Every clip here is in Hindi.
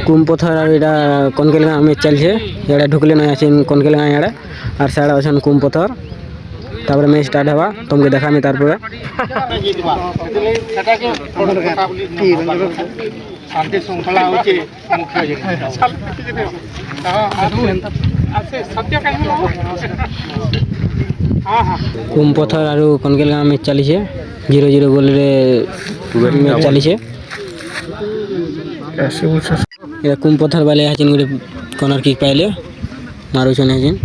कुमपथर और इटा कनकेल गाँव में चलছে इड़ा ढुकले नहीं आछिन कनकेल गाँव इड़ा और साड़ा अछन कुमपथर तापर मैच स्टार्ट हवा तुमके देखामी तारपरे शांति श्रृंखला होचे मुख्य कुमपथर और कनकेल गाँव में चलीছে 0-0 गोल रे मैच चलीছে ये कुमपथर वाले हचिन गोटे कॉर्नर किक पाइले मारुछन हचिन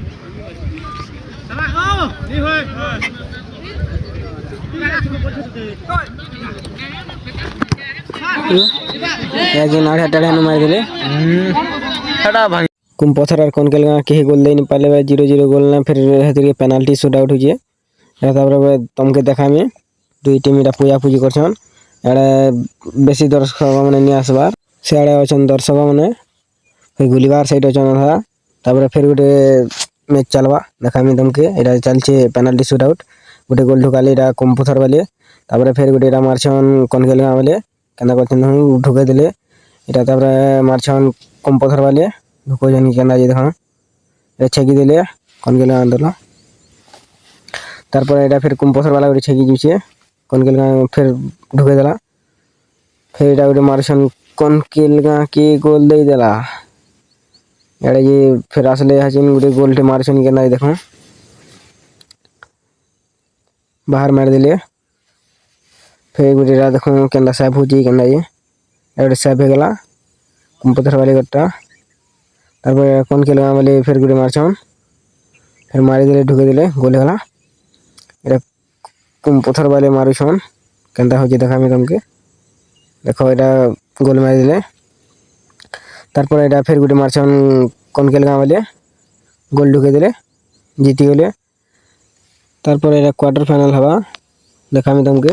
मार दिले कुमपथर और कनकेल गाँव के गोल दे नहीं पाले 0-0 गोल ना फिर पेनाल्टी शूट आउट होजे तुमके देखा में दुई टीम इटा पूजा पूजी करछन एडे बेसी दर्शक माने नि आसबार सियाड़े अछन दर्शक माने फिर गुलीबार साइड अछन था तापर फिर गोटे मैच चलवा देखामी तुमके एटा चलछे पेनाल्टी शूट आउट गोटे गोल ढुकाले एटा कुमपथर वाले तापर फिर गोटे एटा मारछन कनकेल गाँव वाले केना करछन ढुके देले एटा तापर मारछन कुमपथर वाले ढुको जन केना जे देखा ए छेकी देले कनकेल गाँव दला तारपर एटा फिर कुमपथर वाला गोटे छेकी जुछे कनकेल गाँव फिर ढुके देला फिर एटा गोटे मारछन कनकेल गाँव के गोल दे देला एडे ये फिर आसले हचिन गोटे गोल टे मारछन केना देखो बाहर मार देले फिर गोटे रा देखो केना सेव होजी केना ये एडे सेव हो गेला कुमपथर वाले गट्टा तारपर कनकेल गाँव वाले फिर गोटे मारछन फिर मारी देले ढुके देले गोल होला एटा कुमपथर वाले मारुछन केनता होजी देखामी तुमके देखो एटा गोल मारी देले तारपर एटा फिर गोटे मारछन कनकेल गाँव वाले गोल ढुके देले जीती गले तारपर एटा क्वार्टर फाइनल हवा देखामी तुमके।